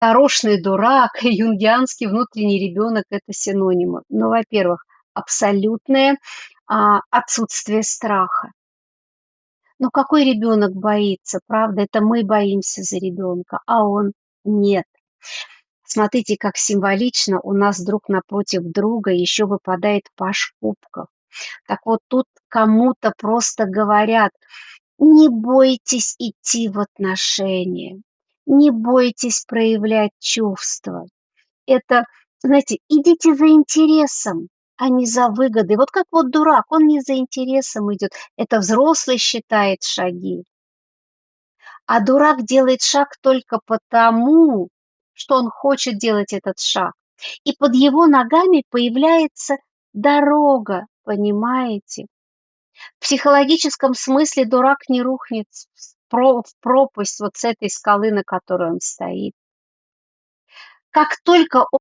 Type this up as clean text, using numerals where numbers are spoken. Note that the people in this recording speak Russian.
Хороший дурак и юнгианский внутренний ребенок — это синонимы. Ну, во-первых, абсолютное, отсутствие страха. Ну, какой ребенок боится, правда? Это мы боимся за ребенка, а он — нет. Смотрите, как символично у нас друг напротив друга еще выпадает паж кубков. Так вот, тут кому-то просто говорят: не бойтесь идти в отношения, не бойтесь проявлять чувства. Это, знаете, идите за интересом, а не за выгодой. Вот как вот дурак, он не за интересом идет. Это взрослый считает шаги, а дурак делает шаг только потому, что он хочет делать этот шаг. И под его ногами появляется дорога, понимаете? В психологическом смысле дурак не рухнет в пропасть вот с этой скалы, на которой он стоит. Как только